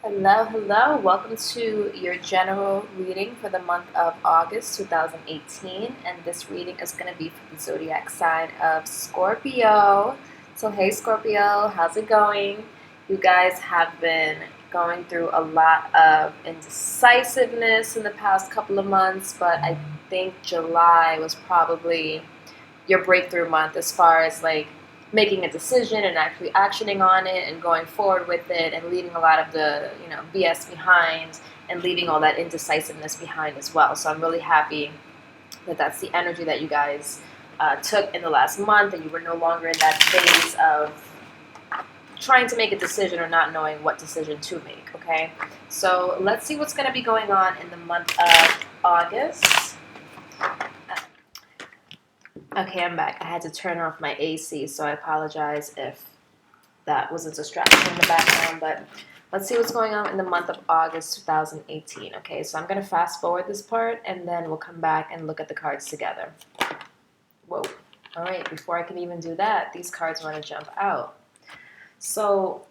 Hello, hello. Welcome to your general reading for the month of August 2018. And this reading is going to be for the zodiac sign of Scorpio. So, hey, Scorpio, how's it going? You guys have been going through a lot of indecisiveness in the past couple of months, but I think July was probably your breakthrough month as far as like making a decision and actually actioning on it and going forward with it and leaving a lot of the BS behind and leaving all that indecisiveness behind as well. So I'm really happy that that's the energy that you guys took in the last month, and you were no longer in that phase of trying to make a decision or not knowing what decision to make. Okay, so let's see what's going to be going on in the month of August. Okay, I'm back. I had to turn off my AC, so I apologize if that was a distraction in the background, but let's see what's going on in the month of August 2018. Okay, so I'm going to fast forward this part, and then we'll come back and look at the cards together. Whoa. All right, before I can even do that, these cards want to jump out. So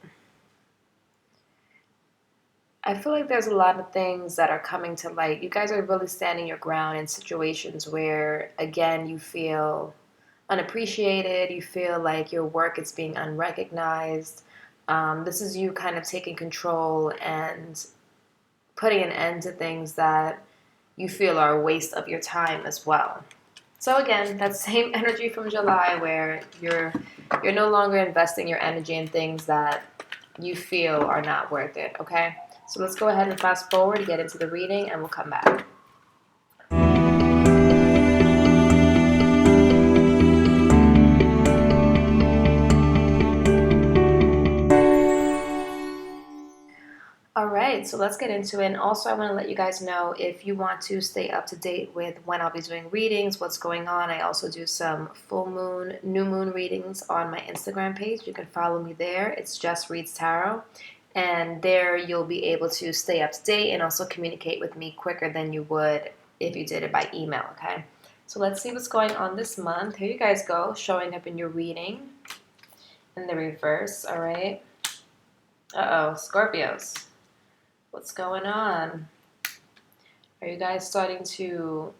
I feel like there's a lot of things that are coming to light. You guys are really standing your ground in situations where, again, you feel unappreciated. You feel like your work is being unrecognized. This is you kind of taking control and putting an end to things that you feel are a waste of your time as well. So again, that same energy from July where you're no longer investing your energy in things that you feel are not worth it, okay? So let's go ahead and fast forward, get into the reading, and we'll come back. All right, so let's get into it. And also, I want to let you guys know, if you want to stay up to date with when I'll be doing readings, what's going on, I also do some full moon, new moon readings on my Instagram page. You can follow me there. It's Just Reads Tarot. And there you'll be able to stay up to date and also communicate with me quicker than you would if you did it by email, okay? So let's see what's going on this month. Here you guys go, showing up in your reading in the reverse, all right? Uh-oh, Scorpios. What's going on? Are you guys starting to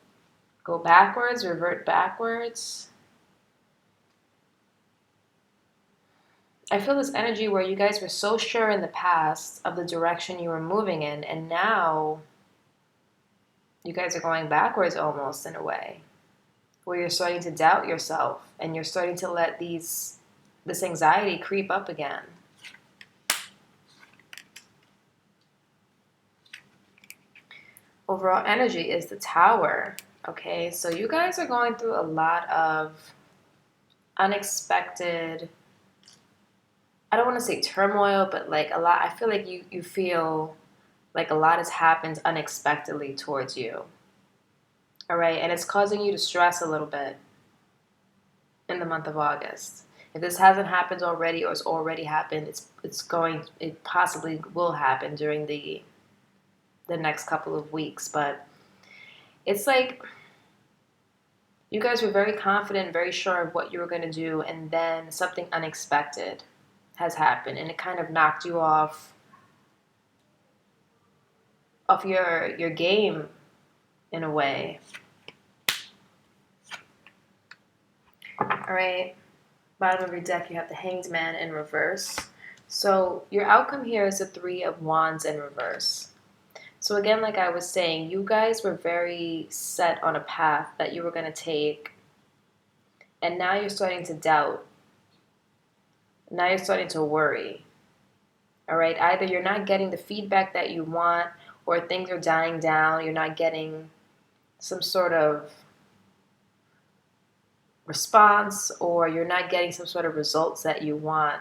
go backwards, revert backwards? I feel this energy where you guys were so sure in the past of the direction you were moving in, and now you guys are going backwards almost in a way, where you're starting to doubt yourself and you're starting to let this anxiety creep up again. Overall energy is the Tower. Okay, so you guys are going through a lot of unexpected, I don't want to say turmoil, but like a lot, I feel like you feel like a lot has happened unexpectedly towards you. All right, and it's causing you to stress a little bit in the month of August. If this hasn't happened already or it's already happened, it possibly will happen during the next couple of weeks. But it's like you guys were very confident, very sure of what you were going to do, and then something unexpected has happened, and it kind of knocked you off your game in a way. All right, bottom of your deck, you have the Hanged Man in reverse. So your outcome here is the Three of Wands in reverse. So again, like I was saying, you guys were very set on a path that you were going to take, and now you're starting to doubt. Now you're starting to worry. All right, either you're not getting the feedback that you want, or things are dying down. You're not getting some sort of response, or you're not getting some sort of results that you want.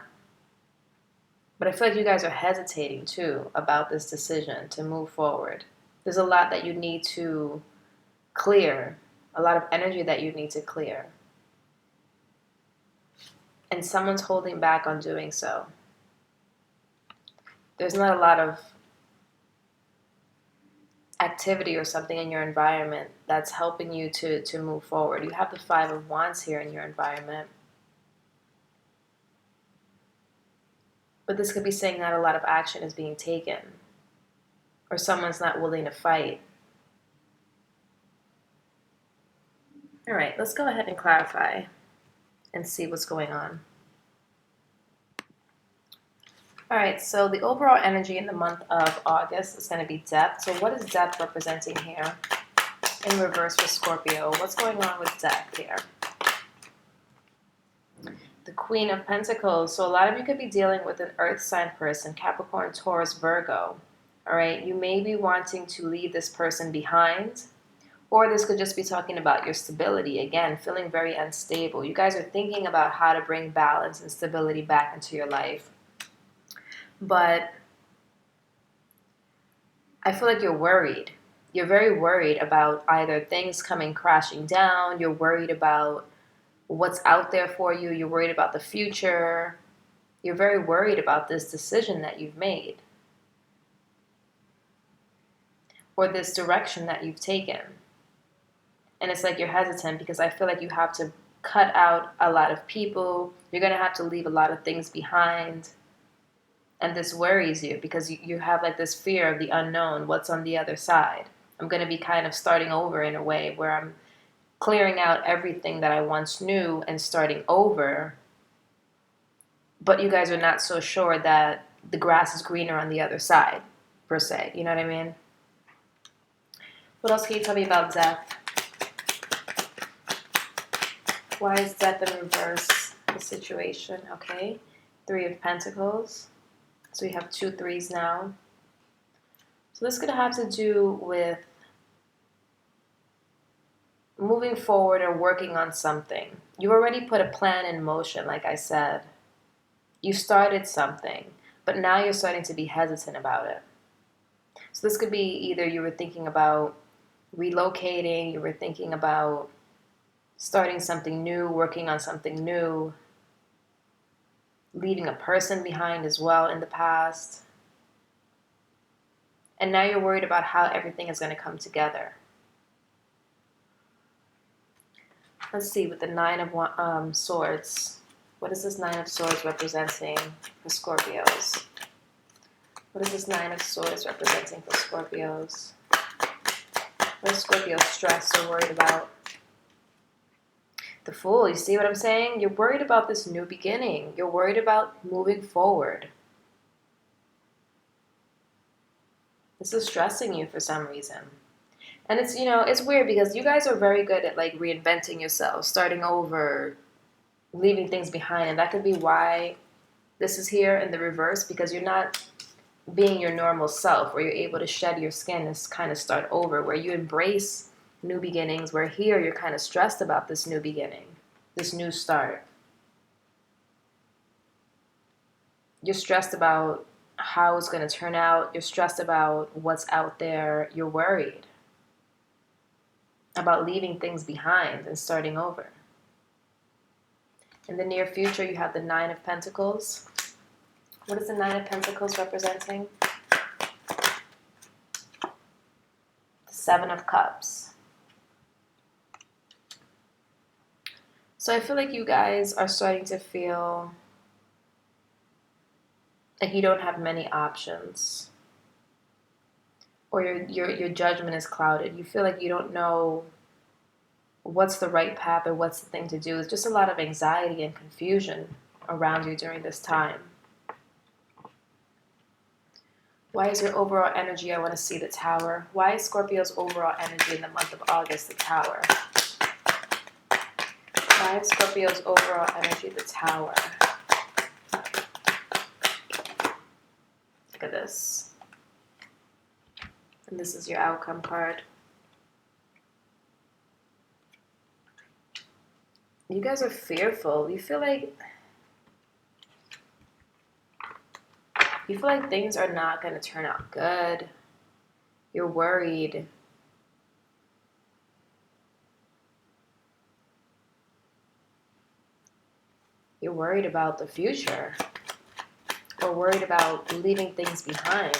But I feel like you guys are hesitating too about this decision to move forward. There's a lot that you need to clear, a lot of energy that you need to clear. And someone's holding back on doing so. There's not a lot of activity or something in your environment that's helping you to move forward. You have the Five of Wands here in your environment. But this could be saying not a lot of action is being taken. or someone's not willing to fight. All right, let's go ahead and clarify and see what's going on. All right, so the overall energy in the month of August is going to be depth. So what is depth representing here in reverse for Scorpio? What's going on with depth here? The Queen of Pentacles. So a lot of you could be dealing with an earth sign person, Capricorn, Taurus, Virgo. All right, you may be wanting to leave this person behind, or this could just be talking about your stability. Again, feeling very unstable. You guys are thinking about how to bring balance and stability back into your life. But I feel like you're worried. You're very worried about either things coming crashing down. You're worried about what's out there for you. You're worried about the future. You're very worried about this decision that you've made, or this direction that you've taken. And it's like you're hesitant because I feel like you have to cut out a lot of people. You're going to have to leave a lot of things behind. And this worries you because you have like this fear of the unknown. What's on the other side? I'm going to be kind of starting over in a way where I'm clearing out everything that I once knew and starting over. But you guys are not so sure that the grass is greener on the other side, per se. You know what I mean? What else can you tell me about death? Why is death in reverse the situation? Okay. 3 of Pentacles. So we have 2 3s now. So this could have to do with moving forward or working on something. You already put a plan in motion, like I said. You started something, but now you're starting to be hesitant about it. So this could be either you were thinking about relocating, you were thinking about starting something new, working on something new, leaving a person behind as well in the past. And now you're worried about how everything is going to come together. Let's see, with the 9 of Swords. What is this 9 of Swords representing for Scorpios? What is this 9 of Swords representing for Scorpios? What is Scorpio stressed or worried about? The Fool, you see what I'm saying? You're worried about this new beginning. You're worried about moving forward. This is stressing you for some reason. And it's, you know, it's weird because you guys are very good at like reinventing yourself, starting over, leaving things behind. And that could be why this is here in the reverse, because you're not being your normal self, where you're able to shed your skin and kind of start over, where you embrace new beginnings, where here you're kind of stressed about this new beginning, this new start. You're stressed about how it's going to turn out. You're stressed about what's out there. You're worried about leaving things behind and starting over. In the near future, you have the 9 of Pentacles. What is the 9 of Pentacles representing? The 7 of Cups. So I feel like you guys are starting to feel like you don't have many options, or your judgment is clouded. You feel like you don't know what's the right path or what's the thing to do. It's just a lot of anxiety and confusion around you during this time. Why is your overall energy? I want to see the Tower. Why is Scorpio's overall energy in the month of August the Tower? Why is Scorpio's overall energy the Tower? Look at this. And this is your outcome card. You guys are fearful. You feel like things are not going to turn out good. You're worried. You're worried about the future, or worried about leaving things behind.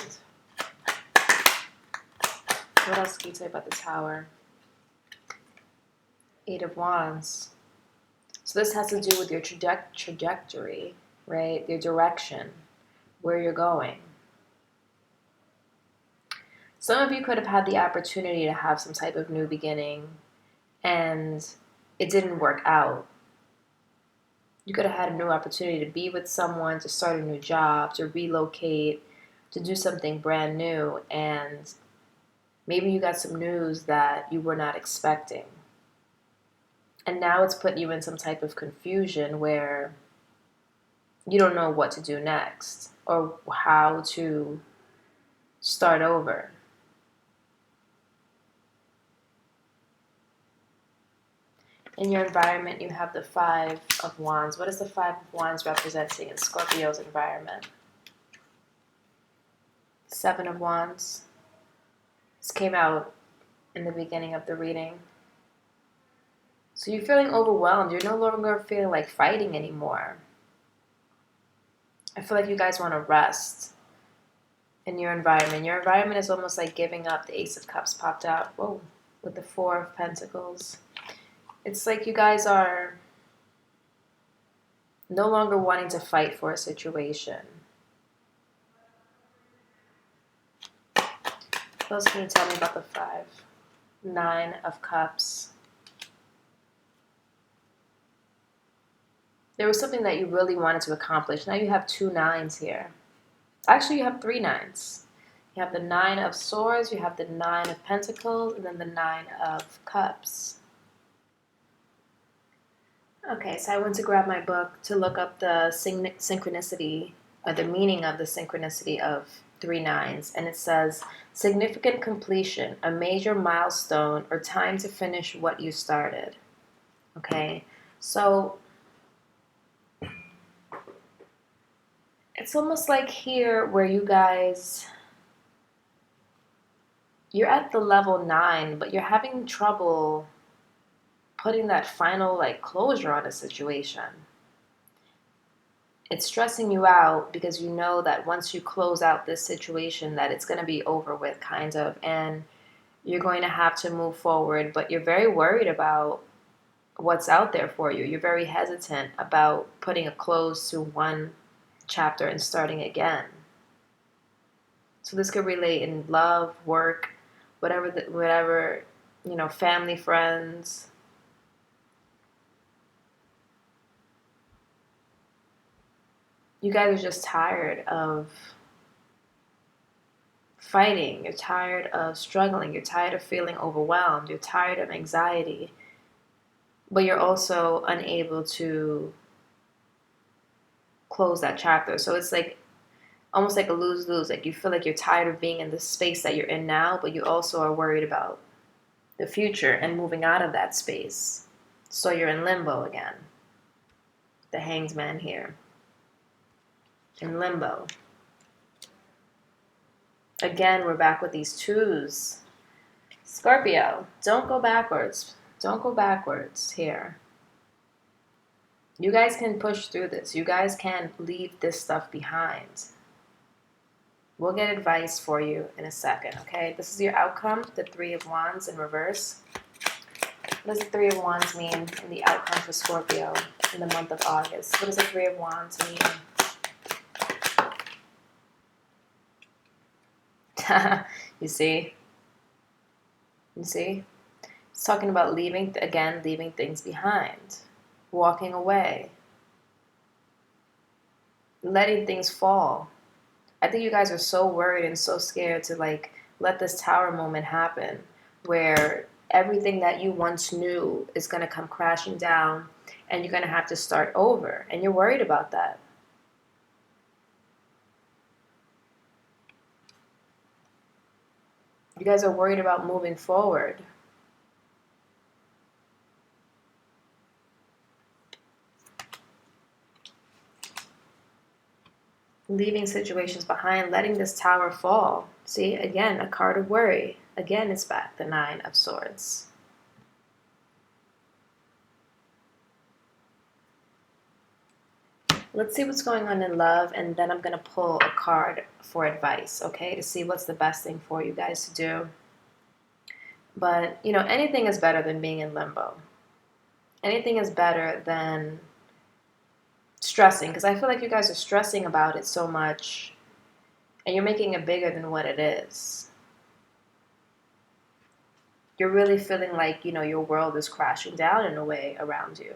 What else can you say about the Tower? 8 of Wands. So this has to do with your trajectory, right? Your direction, where you're going. Some of you could have had the opportunity to have some type of new beginning and it didn't work out. You could have had a new opportunity to be with someone, to start a new job, to relocate, to do something brand new, and maybe you got some news that you were not expecting. And now it's put you in some type of confusion where you don't know what to do next or how to start over. In your environment, you have the Five of Wands. What is the Five of Wands representing in Scorpio's environment? Seven of Wands. This came out in the beginning of the reading. So you're feeling overwhelmed. You're no longer feeling like fighting anymore. I feel like you guys want to rest in your environment. Your environment is almost like giving up. The Ace of Cups popped out. Whoa, with the Four of Pentacles. It's like you guys are no longer wanting to fight for a situation. What else can you tell me about the Five? Nine of Cups. There was something that you really wanted to accomplish. Now you have two nines here. Actually, you have three nines. You have the Nine of Swords, you have the Nine of Pentacles, and then the Nine of Cups. Okay, so I went to grab my book to look up the synchronicity, or the meaning of the synchronicity of three nines. And it says, significant completion, a major milestone, or time to finish what you started. Okay, so it's almost like here where you guys, you're at the level 9, but you're having trouble putting that final closure on a situation. It's stressing you out because you know that once you close out this situation that it's going to be over with, kind of, and you're going to have to move forward, but you're very worried about what's out there for you. You're very hesitant about putting a close to one chapter and starting again. So this could relate in love, work, whatever, family, friends. You guys are just tired of fighting. You're tired of struggling. You're tired of feeling overwhelmed. You're tired of anxiety. But you're also unable to close that chapter. So it's almost like a lose-lose. Like you feel like you're tired of being in the space that you're in now, but you also are worried about the future and moving out of that space. So you're in limbo again. The Hanged Man here. In limbo. Again, we're back with these twos. Scorpio, don't go backwards. Don't go backwards here. You guys can push through this. You guys can leave this stuff behind. We'll get advice for you in a second, okay? This is your outcome, the Three of Wands in reverse. What does the Three of Wands mean in the outcome for Scorpio in the month of August? What does the Three of Wands mean? You see? It's talking about leaving things behind, walking away, letting things fall. I think you guys are so worried and so scared to let this tower moment happen where everything that you once knew is going to come crashing down and you're going to have to start over, and you're worried about that. You guys are worried about moving forward. Leaving situations behind, letting this tower fall. See, again, a card of worry. Again, it's back, the Nine of Swords. Let's see what's going on in love, and then I'm going to pull a card for advice, okay, to see what's the best thing for you guys to do. But, anything is better than being in limbo. Anything is better than stressing, because I feel like you guys are stressing about it so much, and you're making it bigger than what it is. you're really feeling like, your world is crashing down in a way around you.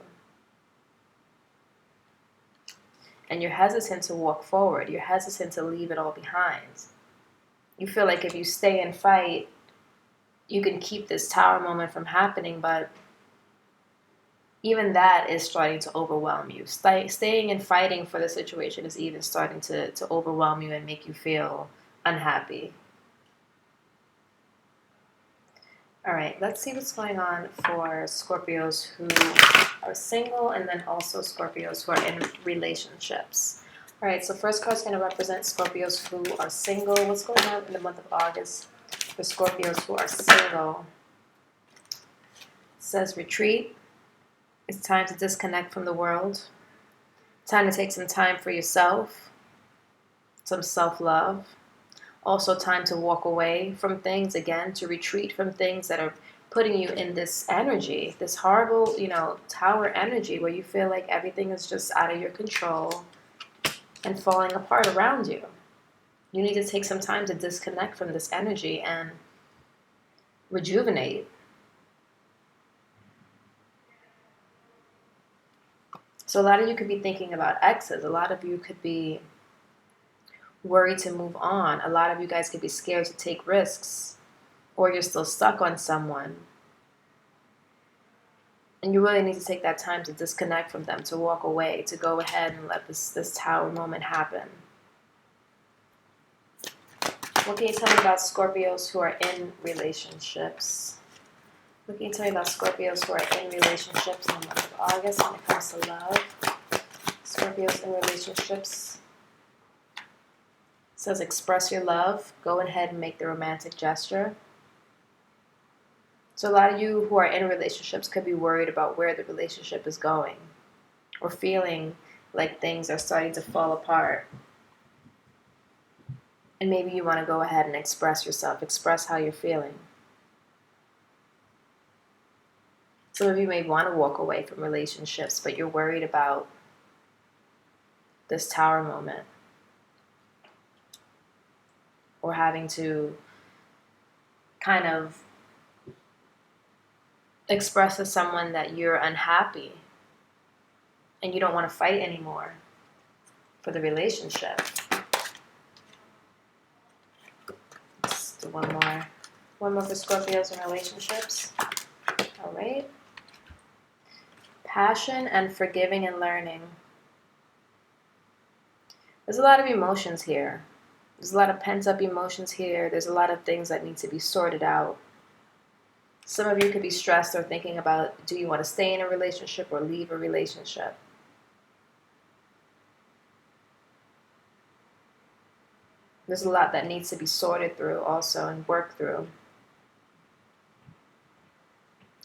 And you're hesitant to walk forward. You're hesitant to leave it all behind. You feel like if you stay and fight, you can keep this tower moment from happening, but even that is starting to overwhelm you. Staying and fighting for the situation is even starting to overwhelm you and make you feel unhappy. All right, let's see what's going on for Scorpios who are single, and then also Scorpios who are in relationships. All right, so first card's going to represent Scorpios who are single. What's going on in the month of August for Scorpios who are single? It says retreat. It's time to disconnect from the world. Time to take some time for yourself, some self-love. Also time to walk away from things, again, to retreat from things that are putting you in this energy, this horrible, tower energy where you feel like everything is just out of your control and falling apart around you. You need to take some time to disconnect from this energy and rejuvenate. So a lot of you could be thinking about exes. A lot of you could be worried to move on. A lot of you guys could be scared to take risks, or you're still stuck on someone. And you really need to take that time to disconnect from them, to walk away, to go ahead and let this tower moment happen. What can you tell me about Scorpios who are in relationships? What can you tell me about Scorpios who are in relationships in the month of August when it comes to love? Scorpios in relationships. It says express your love. Go ahead and make the romantic gesture. So a lot of you who are in relationships could be worried about where the relationship is going, or feeling like things are starting to fall apart. And maybe you want to go ahead and express yourself, express how you're feeling. Some of you may want to walk away from relationships, but you're worried about this tower moment, or having to kind of express to someone that you're unhappy and you don't want to fight anymore for the relationship. Let's do one more. One more for Scorpios in relationships. All right. Passion and forgiving and learning. There's a lot of emotions here. There's a lot of pent-up emotions here. There's a lot of things that need to be sorted out. Some of you could be stressed or thinking about, do you want to stay in a relationship or leave a relationship? There's a lot that needs to be sorted through also and worked through.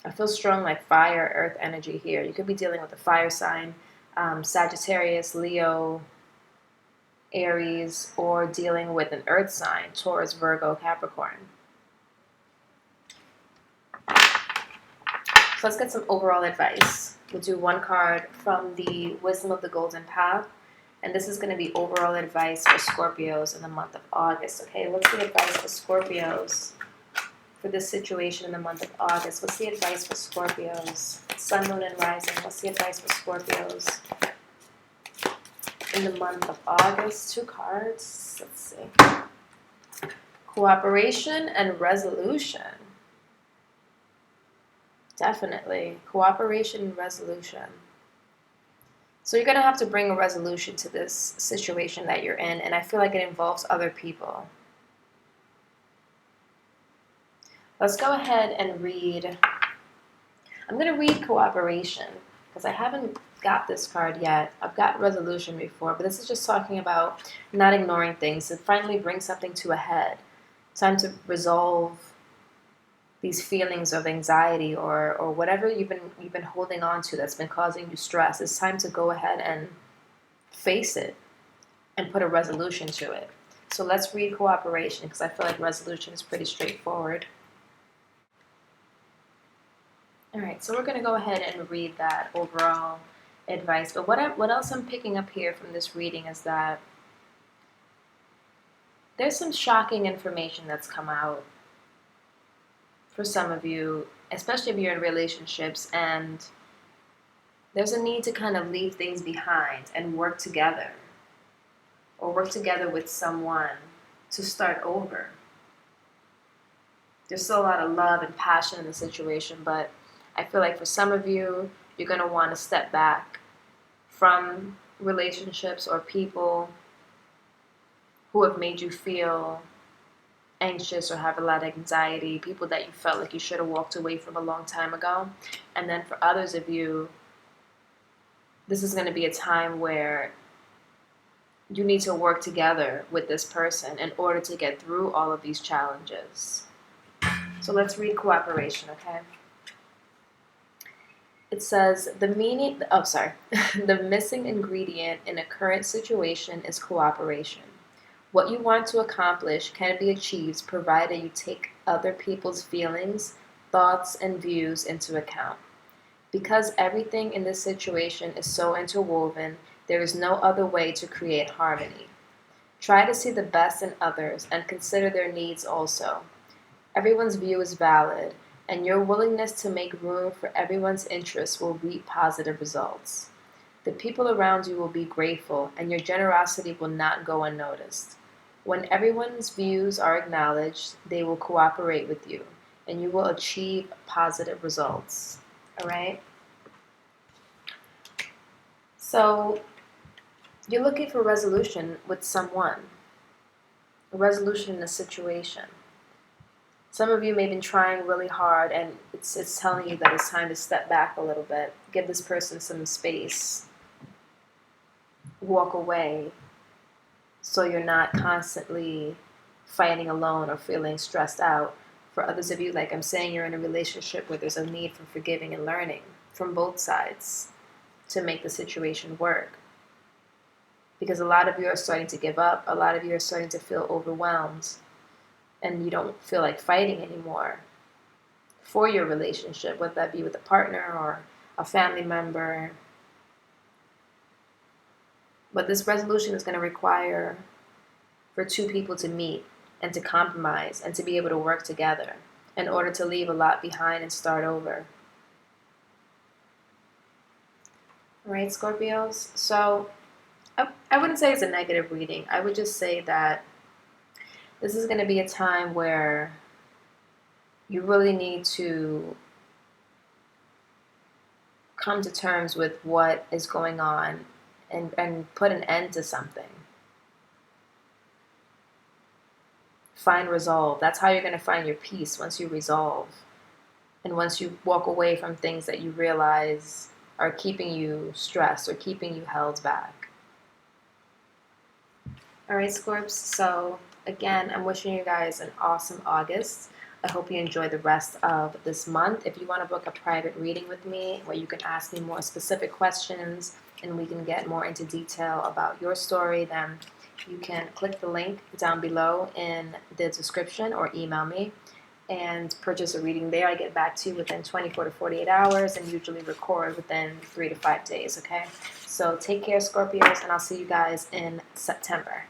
I feel strong like fire, earth energy here. You could be dealing with a fire sign, Sagittarius, Leo, Aries, or dealing with an earth sign, Taurus, Virgo, Capricorn. So let's get some overall advice. We'll do one card from the Wisdom of the Golden Path, and this is going to be overall advice for Scorpios in the month of August. Okay, what's the advice for Scorpios for this situation in the month of August? What's the advice for Scorpios? Sun, Moon, and Rising. What's the advice for Scorpios in the month of August? Two cards. Let's see. Cooperation and resolution. Definitely. Cooperation and resolution. So you're going to have to bring a resolution to this situation that you're in, and I feel like it involves other people. Let's go ahead and read. I'm going to read cooperation because I haven't got this card yet. I've got resolution before, but this is just talking about not ignoring things and finally bring something to a head. Time to resolve these feelings of anxiety or whatever you've been holding on to that's been causing you stress. It's time to go ahead and face it and put a resolution to it. So let's read cooperation because I feel like resolution is pretty straightforward. All right, so we're going to go ahead and read that overall advice. But what else I'm picking up here from this reading is that there's some shocking information that's come out. for some of you, especially if you're in relationships and there's a need to kind of leave things behind and work together, or work together with someone to start over. There's still a lot of love and passion in the situation, but I feel like for some of you, you're going to want to step back from relationships or people who have made you feel anxious or have a lot of anxiety, people that you felt like you should have walked away from a long time ago. And then for others of you, this is going to be a time where you need to work together with this person in order to get through all of these challenges. So let's read cooperation, okay? It says, the missing ingredient in a current situation is cooperation. What you want to accomplish can be achieved provided you take other people's feelings, thoughts, and views into account. Because everything in this situation is so interwoven, there is no other way to create harmony. Try to see the best in others and consider their needs also. Everyone's view is valid, and your willingness to make room for everyone's interests will reap positive results. The people around you will be grateful, and your generosity will not go unnoticed. When everyone's views are acknowledged, they will cooperate with you, and you will achieve positive results. All right? So, you're looking for resolution with someone, a resolution in a situation. Some of you may have been trying really hard, and it's telling you that it's time to step back a little bit. Give this person some space. Walk away so you're not constantly fighting alone or feeling stressed out. For others of you, like I'm saying, you're in a relationship where there's a need for forgiving and learning from both sides to make the situation work. Because a lot of you are starting to give up. A lot of you are starting to feel overwhelmed. And you don't feel like fighting anymore for your relationship, whether that be with a partner or a family member. But this resolution is going to require for two people to meet and to compromise and to be able to work together in order to leave a lot behind and start over. All right, Scorpios? So I wouldn't say it's a negative reading. I would just say that this is going to be a time where you really need to come to terms with what is going on and put an end to something. Find resolve. That's how you're going to find your peace, once you resolve. And once you walk away from things that you realize are keeping you stressed or keeping you held back. All right, Scorps. So again, I'm wishing you guys an awesome August. I hope you enjoy the rest of this month. If you want to book a private reading with me where you can ask me more specific questions and we can get more into detail about your story, then you can click the link down below in the description or email me and purchase a reading there. I get back to you within 24 to 48 hours and usually record within 3 to 5 days, okay? So take care, Scorpios, and I'll see you guys in September.